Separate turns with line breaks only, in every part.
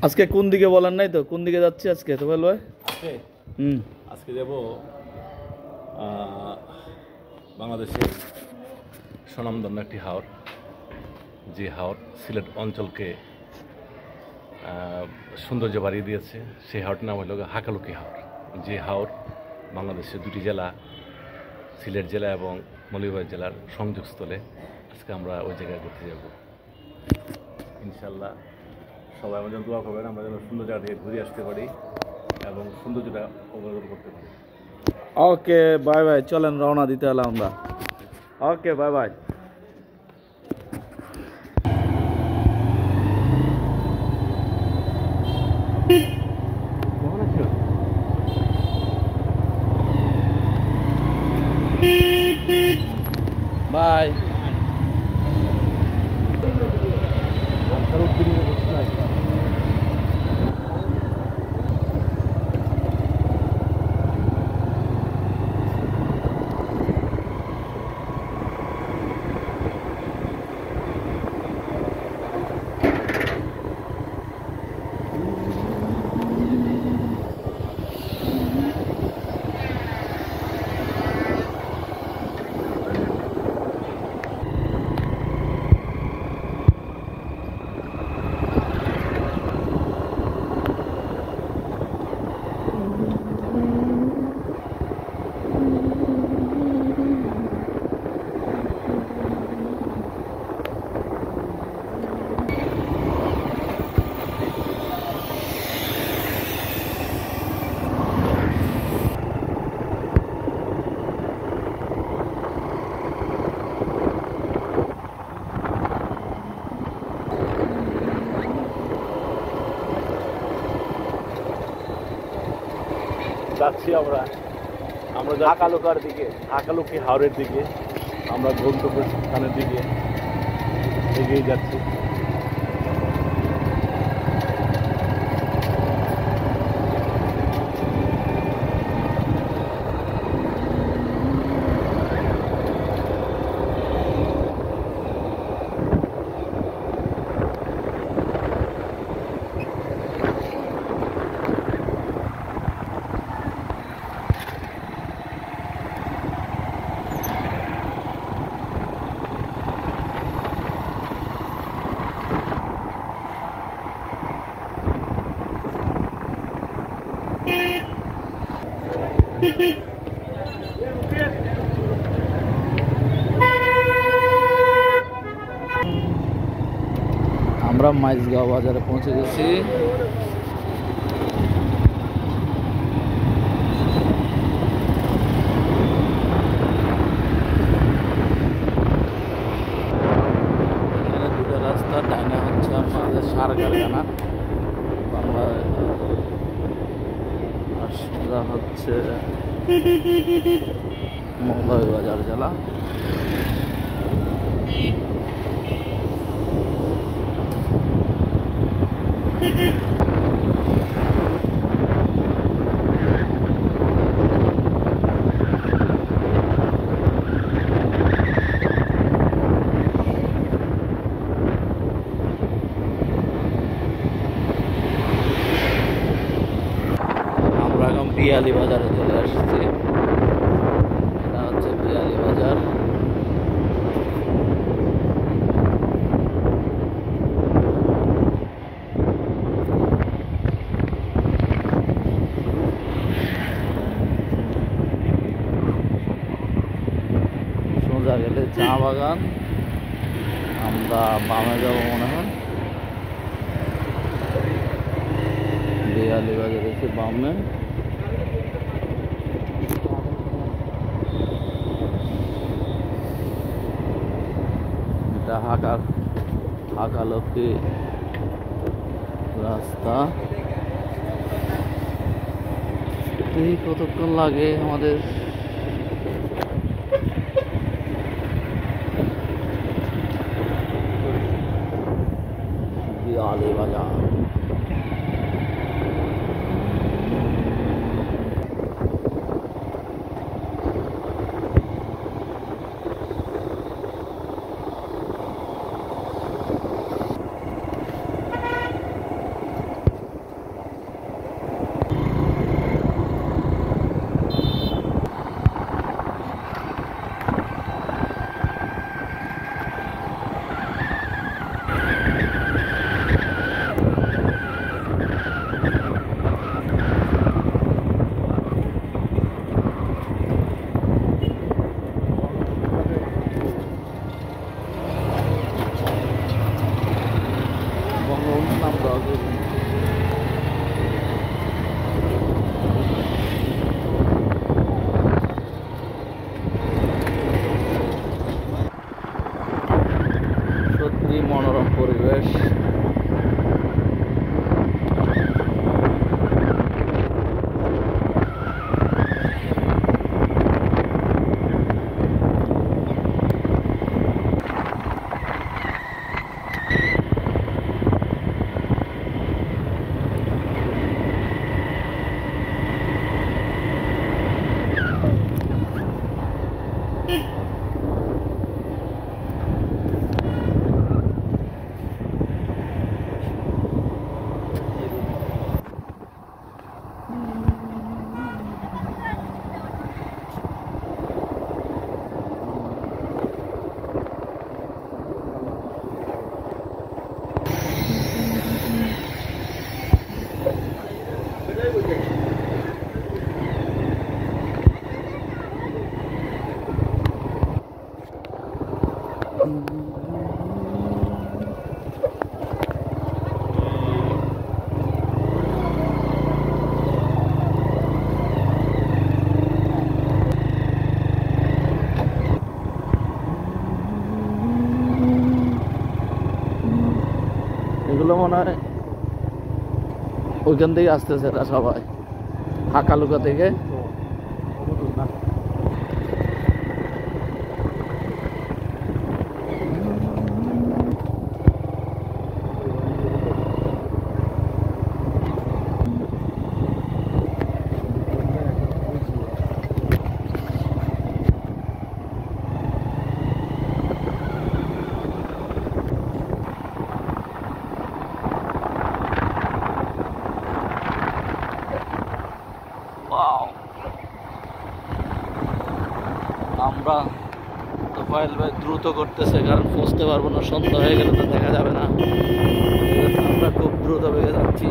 আজকে কোন দিকে বলেন নাই তো, কোন দিকে যাচ্ছি আজকে তো বলবে।
আজকে
হুম,
আজকে যাব বাংলাদেশের স্বনামধন্য একটি হাওর, যে হাওর সিলেট অঞ্চলকে সৌন্দর্য বাড়িয়ে দিয়েছে। সেই হাওরটির নাম হলো হাকালুকি হাওর। যে হাওর বাংলাদেশের দুটি জেলা, সিলেট জেলা এবং মৌলভীবাজার জেলার সংযোগস্থলে। আজকে আমরা ওই জায়গায় ঘুরতে যাব। ইনশাল্লাহ সবাই আমাদের দোয়া করবেন, আমরা যেন সুন্দর জায়গা থেকে ঘুরে আসতে পারি এবং সৌন্দর্যটা অবলোকন করতে পারি।
ওকে বাই বাই, চলেন রওনা দিতে হলাম আমরা। Okay bye bye. বাই।
যাচ্ছি আমরা হাকালুকার দিকে, হাকালুকি হাওরের দিকে। আমরা গন্তব্যস্থানের দিকে এগিয়ে যাচ্ছি।
আমরা মাইজগাঁও বাজারে পৌঁছে গেছি। এখানে দুটো রাস্তা, ডাইনে হচ্ছে আমাদের সারকারখানা বাংলা, আর সোজা হচ্ছে মৌলভীবাজার জেলা। আমরা এখন পিয়ালি বাজারে চলে আসছি। এটা হচ্ছে পিয়ালি বাজার। সোজা গেলে চা বাগান, আমরা বামে যাবো মনে হয়। পিয়ালি বাজার এসে বামে, এটা হাকালুকি রাস্তা। এই কতক্ষণ লাগে আমাদের। পিয়ালি বাজার। এগুলো মনে হয় ওইখান থেকে আসতেছে এরা সবাই, হাকালুকা থেকে। আমরা তোফায়েল ভাই দ্রুত করতেছে, কারণ পৌঁছতে পারবো না, সন্ধ্যা হয়ে গেলে তো দেখা যাবে না। আমরা খুব দ্রুত বেগে যাচ্ছি।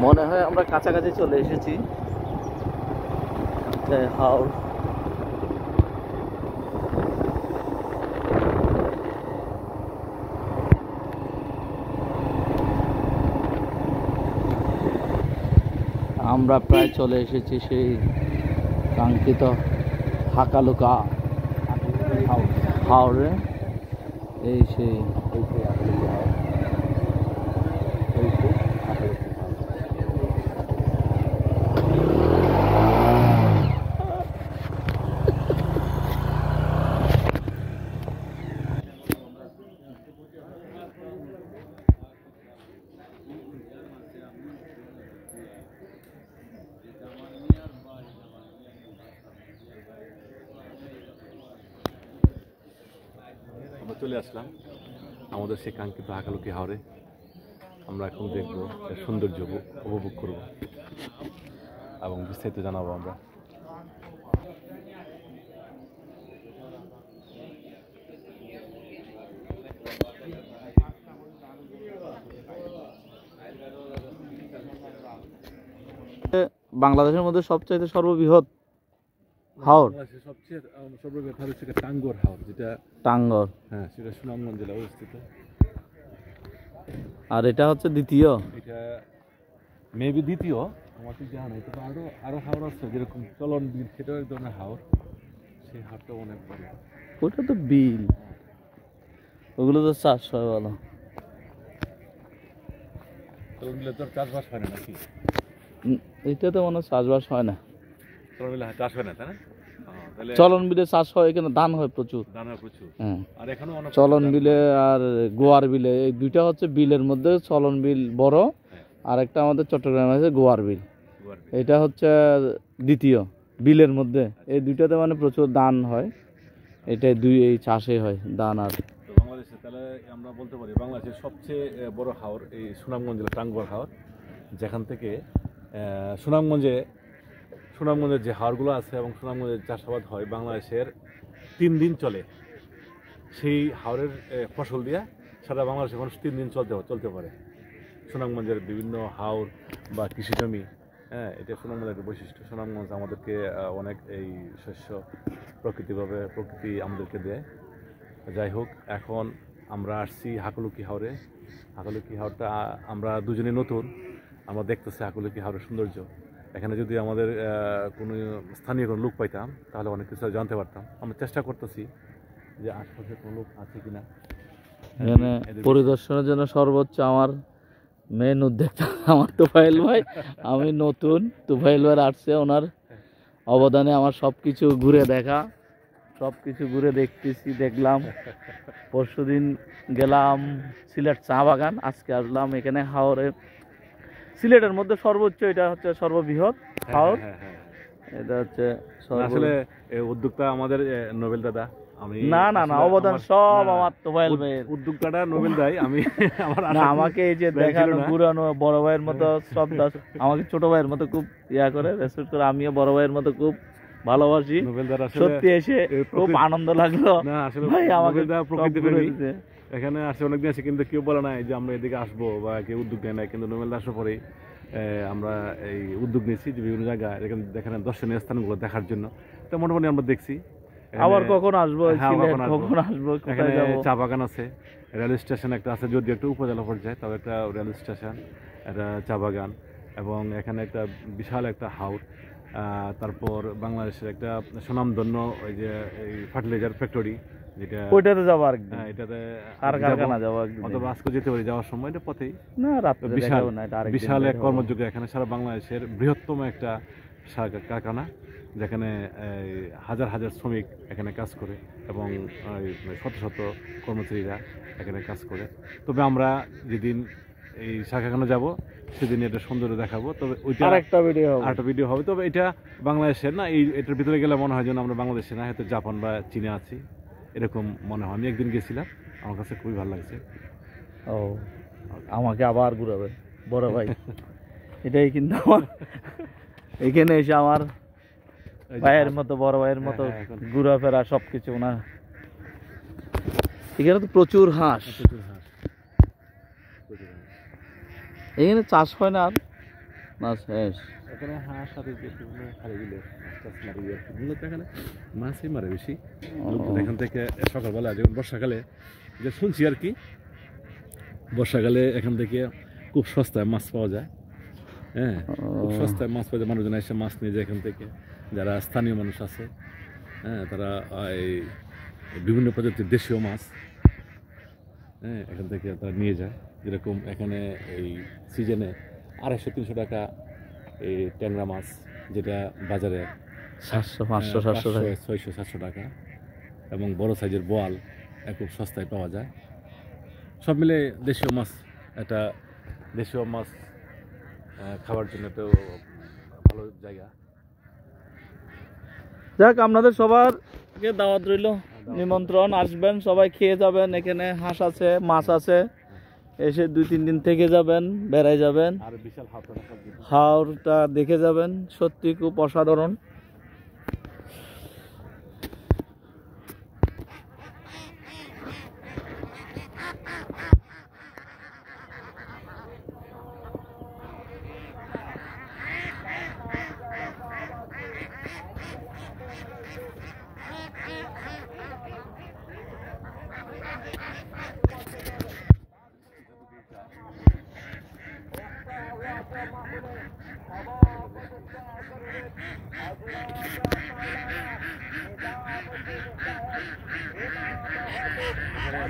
মনে হয় আমরা কাছাকাছি চলে এসেছি হাওড়। আমরা প্রায় চলে এসেছি সেই কাঙ্ক্ষিত হাকালুকা হাওড়ে। এই সেই
আমরা চলে আসলাম আমাদের সেই কাঙ্ক্ষিত হাকালুকি হাওরে। আমরা এখন দেখবো এর সৌন্দর্য উপভোগ করব এবং বিস্তারিত জানাবো আমরা।
বাংলাদেশের মধ্যে সবচাইতে সর্ববৃহৎ হাওর,
সবচেয়ে সর্ববৃহৎ হাওর হচ্ছে টাঙ্গর হাওর, যেটা
টাঙ্গর।
হ্যাঁ, সেটা সুনামগঞ্জ জেলায় অবস্থিত।
আর এটা হচ্ছে দ্বিতীয়,
এটা মেবি দ্বিতীয়, আমার ঠিক জানা নেই। তবে আরো হাওর আছে, যেরকম চলন বিল, সেটাও এক ধরনের হাওর। সেই হাওরটা অনেক বড়।
ওটা তো বিল, ওগুলো তো চাষ হয় ভালো।
চলন বিলে তো চাষবাস হয় না নাকি?
এটা তো মনে হয় চাষবাস হয় না।
চলন বিলে চাষ হয় না, তাই না? তাহলে
চলন বিলে চাষ হয়, এখানে ধান হয় প্রচুর।
দানা প্রচুর।
হ্যাঁ,
আর এখনো অনেক
চলন বিলে আর গোয়ার বিলে, এই দুইটা হচ্ছে বিলের মধ্যে। চলন বিল বড়, আর একটা আমাদের চট্টগ্রামে আছে গোয়ার বিল। এটা হচ্ছে দ্বিতীয় বিলের মধ্যে। এই দুইটাতে মানে প্রচুর ধান হয়, এটাই এই চাষে হয় ধান। আর
বাংলাদেশে তাহলে আমরা বলতে পারি বাংলাদেশের সবচেয়ে বড় হাওর এই সুনামগঞ্জ জেলা টাঙ্গর হাওর, যেখান থেকে সুনামগঞ্জের যে হাওরগুলো আছে এবং সুনামগঞ্জের চাষাবাদ হয় বাংলাদেশের 3 দিন চলে। সেই হাওরের ফসল দিয়ে সারা বাংলাদেশে মানুষ 3 দিন চলতে পারে। সুনামগঞ্জের বিভিন্ন হাওর বা কৃষি জমি, হ্যাঁ, এটা সুনামগঞ্জের একটা বৈশিষ্ট্য। সুনামগঞ্জ আমাদেরকে অনেক এই শস্য প্রকৃতি আমাদেরকে দেয়। যাই হোক, এখন আমরা আসছি হাকালুকি হাওরে। হাকালুকি হাওরটা আমরা দুজনেই নতুন, আমরা দেখতেছি হাকালুকি হাওরের সৌন্দর্য। এখানে যদি আমাদের কোনো স্থানীয় কোনো লোক পাইতাম তাহলে অনেক কিছু জানতে পারতাম। আমরা চেষ্টা করতেছি যে আশপাশে কোনো লোক আছে কিনা।
এখানে পরিদর্শনের জন্য সর্বোচ্চ আমার মেন উদ্যোক্তা আমার তোফায়েল ভাই। আমি নতুন, তোফায়েল ভাই আসছে, ওনার অবদানে আমার সবকিছু ঘুরে দেখলাম। পরশুদিন গেলাম সিলেট চা বাগান, আজকে আসলাম এখানে হাওরে। সিলেটের মধ্যে সর্বোচ্চ, এটা হচ্ছে সর্ববৃহৎ হাওর। এটা হচ্ছে
আসলে উদ্যোক্তা আমাদের নোবেল দাদা। আমি
না, অবদান সব আমার তোফায়েল ভাইয়ের।
উদ্যোক্তাটা নোবেল দাই। আমি
আমাকে এই যে দেখানো ঘুরানো, বড় ভাইয়ের মতো শ্রদ্ধা, আমাকে ছোট ভাইয়ের মতো খুব করে রেসপেক্ট করে। আমিও বড় ভাইয়ের মতো খুব ভালোবাসি।
নোবেলদার আসলে
সত্যি এসে খুব আনন্দ লাগলো।
না আসলে
ভাই আমাকে
নোবেলদার
সব
প্রকৃতি
ঘুরে
প্রেমী।
দিতে।
এখানে আসে অনেকদিন আছে কিন্তু কেউ বলে নাই যে আমরা এদিকে আসবো বা কেউ উদ্যোগ নেয় না, কিন্তু নোবেলদার আসার পরেই আমরা এই উদ্যোগ নিয়েছি যে বিভিন্ন জায়গায় এখানে দর্শনীয় স্থানগুলো দেখার জন্য। তো মোটামুটি আমরা দেখছি।
আবার কখন আসবো?
হ্যাঁ,
সিলেট
কখন আসবো?
কখন আসবো? কোথায়
এখানে
যাব?
চা বাগান আছে, রেল স্টেশন একটা আছে, যদিও একটা উপজেলা পর্যায়ে, তবে একটা রেল স্টেশন, একটা চা বাগান, এবং এখানে একটা বিশাল একটা হাউস। তারপর বাংলাদেশের একটা সুনামধন্য ওই যে এই ফার্টিলাইজার ফ্যাক্টরি, যেটা
ওইটাতে যাবো আর
হ্যাঁ, এটাতে
আর কারখানা যাবো একদিন।
অথবা আজকে যেতে পারি যাওয়ার সময়, এটা পথেই
না রাত্রে
বিশাল
দেখাবো না, এটা আরেকদিন
বিশাল এক
দেখাবো।
কর্মযোগ্য এখানে সারা বাংলাদেশের বৃহত্তম একটা কারখানা, যেখানে হাজার হাজার শ্রমিক এখানে কাজ করে এবং শত শত কর্মচারীরা এখানে কাজ করে। তবে আমরা যেদিন এই শাখাখানা যাব সেদিন এটা সৌন্দর্য দেখাবো। তবে ওইটা
আরেকটা ভিডিও হবে।
আরেকটা ভিডিও হবে। তবে এটা বাংলাদেশের না, এটার ভিতরে গেলে মনে হয় যেন আমরা বাংলাদেশে না, হয়তো জাপান বা চীনে আছি, এরকম মনে হয়। আমি একদিন গেছিলাম, আমার কাছে খুবই ভালো লাগছে।
ও আমাকে আবার ঘুরাবে বড় ভাই। এটাই কিন্তু আমার এখানে এসে আমার ভাইয়ের মতো, বড় ভাইয়ের মতো ঘোরাফেরা সবকিছু না। এখানে তো প্রচুর হাঁস, এখানে চাষ হয় না আর না শেষ।
এখানে হাঁস সাথে মূলত এখানে মাছই মারে বেশি লোকজন। এখান থেকে সকালবেলা যখন বর্ষাকালে, যে শুনছি আর কি, বর্ষাকালে এখান থেকে খুব সস্তায় মাছ পাওয়া যায়। হ্যাঁ, খুব সস্তায় মাছ পাওয়া যায়, মানুষজন এসে মাছ নিয়ে যায় এখান থেকে, যারা স্থানীয় মানুষ আছে। হ্যাঁ, তারা এই বিভিন্ন প্রজাতির দেশীয় মাছ, হ্যাঁ, এখান থেকে তারা নিয়ে যায়। যেরকম এখানে এই সিজনে 250-300 টাকা এই ট্যাংরা মাছ, যেটা বাজারে
700-500-700 টাকা।
600-700 টাকা, এবং বড় সাইজের বোয়াল খুব সস্তায় পাওয়া যায়। সব মিলে দেশীয় মাছ, একটা দেশীয় মাছ খাওয়ার জন্য তো ভালো জায়গা।
যাক, আপনাদের সবারকে দাওয়াত রইল, নিমন্ত্রণ, আসবেন সবাই, খেয়ে যাবেন। এখানে হাঁস আছে, মাছ আছে, এসে 2-3 দিন থেকে যাবেন, বেড়াই যাবেন,
আর বিশাল
হাওরটা দেখে যাবেন। সত্যি খুব অসাধারণ।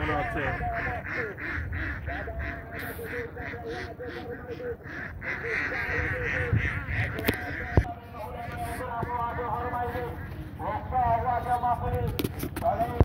মনে হচ্ছে